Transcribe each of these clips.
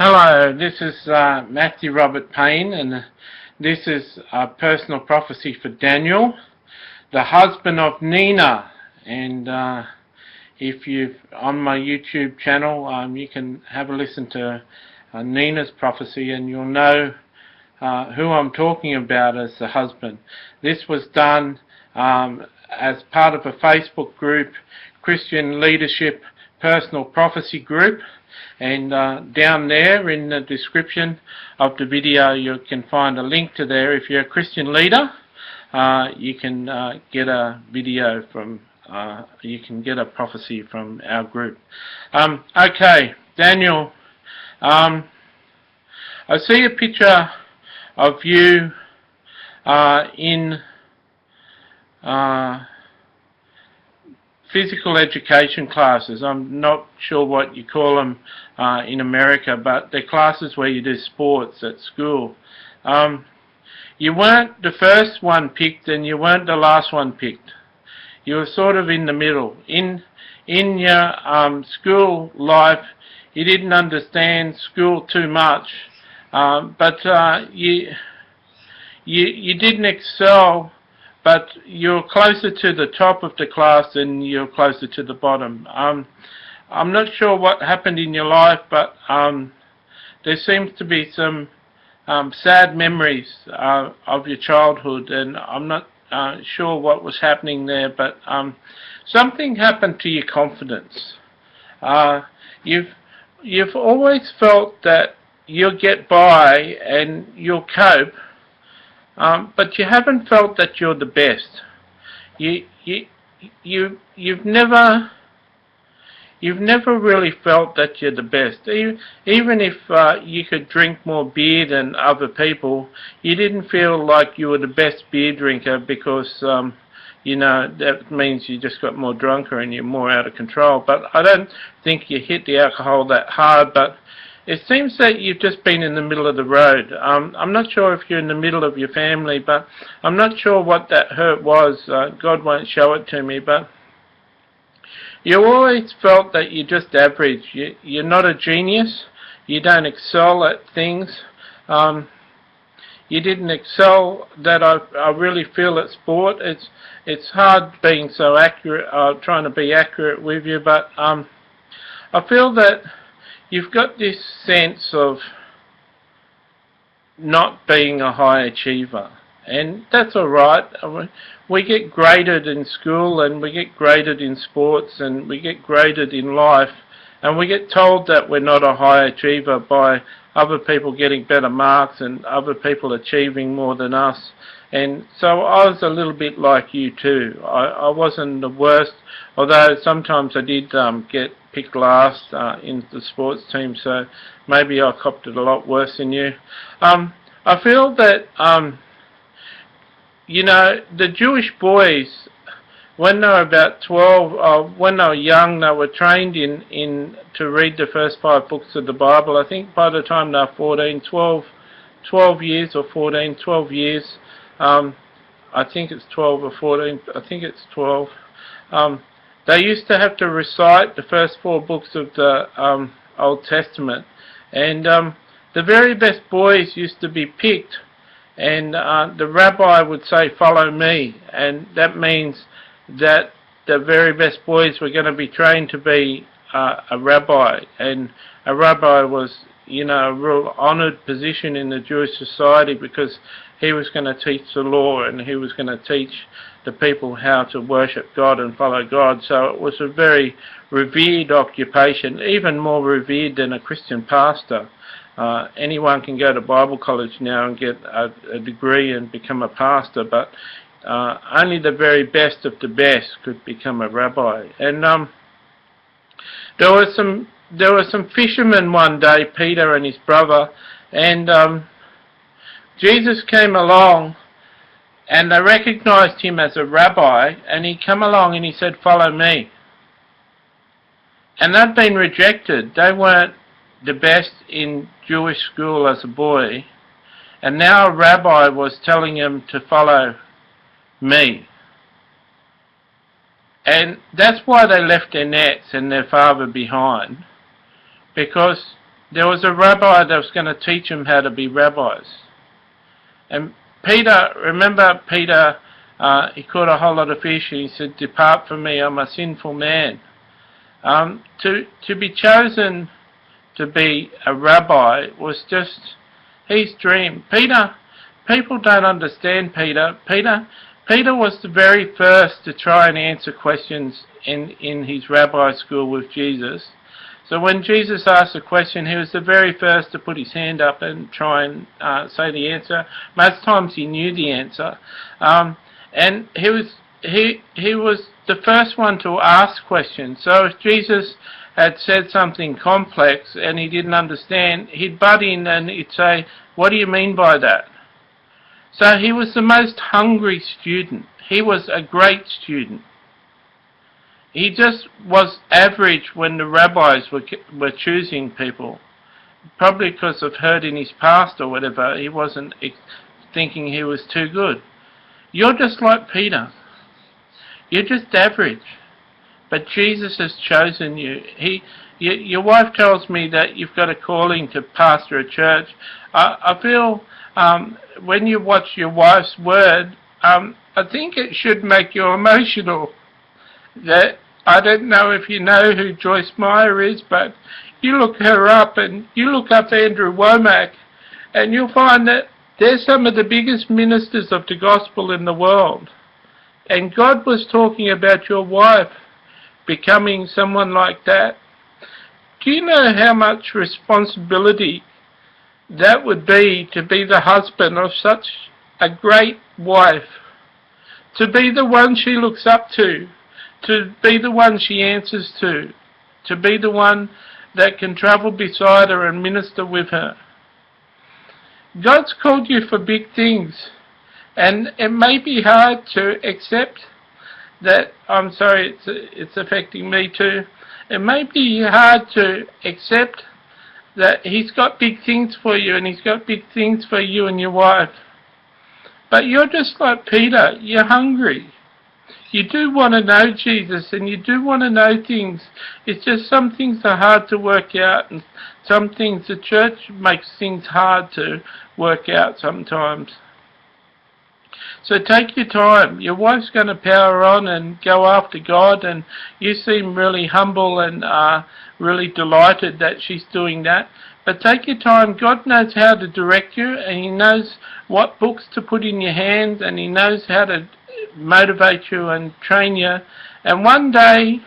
Hello, this is Matthew Robert Payne, and this is a personal prophecy for Daniel, the husband of Nina. And if you're on my YouTube channel, you can have a listen to Nina's prophecy, and you'll know who I'm talking about as the husband. This was done as part of a Facebook group, Christian Leadership Personal Prophecy Group. And down there in the description of the video you can find a link to there. If you're a Christian leader, you can get a video from, you can get a prophecy from our group. Okay, Daniel, I see a picture of you in physical education classes. I'm not sure what you call them in America, but they're classes where you do sports at school. You weren't the first one picked and you weren't the last one picked. You were sort of in the middle. In your school life, you didn't understand school too much, but you didn't excel, but you're closer to the top of the class than you're closer to the bottom. I'm not sure what happened in your life, but there seems to be some sad memories of your childhood, and I'm not sure what was happening there, but something happened to your confidence. You've always felt that you'll get by and you'll cope, but you haven't felt that you're the best. You've never really felt that you're the best. Even if you could drink more beer than other people, you didn't feel like you were the best beer drinker because you know, that means you just got more drunker and you're more out of control. But I don't think you hit the alcohol that hard, but it seems that you've just been in the middle of the road. I'm not sure if you're in the middle of your family, but I'm not sure what that hurt was. God won't show it to me, but you always felt that you're just average. You're not a genius. You don't excel at things. You didn't excel that I really feel at sport. It's hard being so accurate, trying to be accurate with you, but I feel that you've got this sense of not being a high achiever, and that's alright. We get graded in school, and we get graded in sports, and we get graded in life, and we get told that we're not a high achiever by other people getting better marks and other people achieving more than us. And so I was a little bit like you too. I wasn't the worst, although sometimes I did get picked last in the sports team, so maybe I copped it a lot worse than you. I feel that, you know, the Jewish boys, when they were about 12, when they were young, they were trained in to read the first 5 books of the Bible. I think by the time they were 14, 12 years or 14, 12 years, I think it's 12 or 14, I think it's 12. They used to have to recite the first 4 books of the Old Testament, and the very best boys used to be picked, and the rabbi would say, "Follow me," and that means that the very best boys were going to be trained to be a rabbi, and a rabbi was, you know, a real honoured position in the Jewish society because he was going to teach the law and he was going to teach the people how to worship God and follow God. So it was a very revered occupation, even more revered than a Christian pastor. Anyone can go to Bible college now and get a degree and become a pastor, but only the very best of the best could become a rabbi. And there were some fishermen one day, Peter and his brother, and Jesus came along and they recognized him as a rabbi, and he came along and he said, "Follow me." And they'd been rejected. They weren't the best in Jewish school as a boy, and now a rabbi was telling him to follow me. And that's why they left their nets and their father behind, because there was a rabbi that was going to teach them how to be rabbis. And Peter, remember Peter, he caught a whole lot of fish and he said, "Depart from me, I'm a sinful man." To be chosen to be a rabbi was just his dream. People don't understand Peter. Peter was the very first to try and answer questions in his rabbi school with Jesus. So when Jesus asked a question, he was the very first to put his hand up and try and say the answer. Most times he knew the answer. And he was the first one to ask questions. So if Jesus had said something complex and he didn't understand, he'd butt in and he'd say, "What do you mean by that?" So he was the most hungry student. He was a great student. He just was average when the rabbis were choosing people. Probably because of hurt in his past or whatever, he wasn't thinking he was too good. You're just like Peter. You're just average. But Jesus has chosen you. Your wife tells me that you've got a calling to pastor a church. I feel when you watch your wife's word, I think it should make you emotional. That I don't know if you know who Joyce Meyer is, but you look her up and you look up Andrew Womack and you'll find that they're some of the biggest ministers of the gospel in the world. And God was talking about your wife becoming someone like that. Do you know how much responsibility that would be to be the husband of such a great wife? To be the one she looks up to be the one she answers to be the one that can travel beside her and minister with her. God's called you for big things, and it may be hard to accept that. I'm sorry, it's affecting me too. It may be hard to accept that He's got big things for you, and He's got big things for you and your wife. But you're just like Peter. You're hungry. You do want to know Jesus, and you do want to know things. It's just some things are hard to work out, and some things the church makes things hard to work out sometimes. So take your time. Your wife's going to power on and go after God, and you seem really humble and really delighted that she's doing that. But take your time. God knows how to direct you, and He knows what books to put in your hands, and He knows how to motivate you and train you. And one day,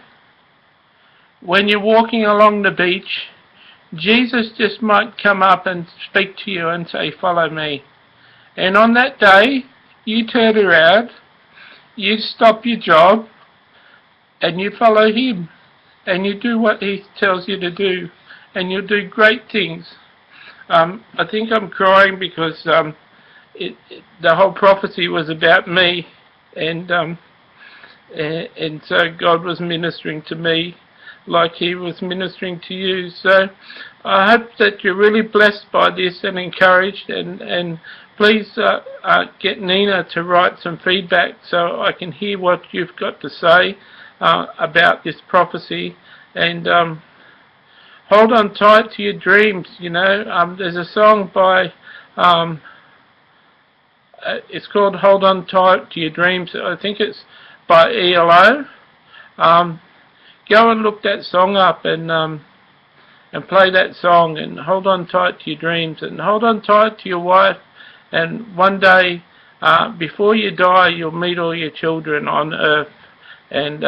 when you're walking along the beach, Jesus just might come up and speak to you and say, "Follow me." And on that day, you turn around, you stop your job, and you follow Him, and you do what He tells you to do, and you'll do great things. I think I'm crying because the whole prophecy was about me, and so God was ministering to me like He was ministering to you. So I hope that you're really blessed by this and encouraged, and please get Nina to write some feedback so I can hear what you've got to say about this prophecy. And hold on tight to your dreams. You know, there's a song by it's called "Hold On Tight to Your Dreams." I think it's by ELO. Go and look that song up and play that song, and hold on tight to your dreams, and hold on tight to your wife. And one day, before you die, you'll meet all your children on earth. And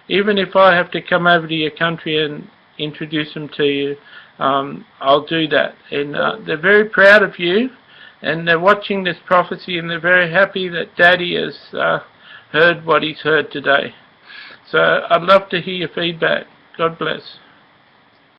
even if I have to come over to your country and introduce them to you, I'll do that. And they're very proud of you, and they're watching this prophecy, and they're very happy that Daddy has heard what he's heard today. So I'd love to hear your feedback. God bless.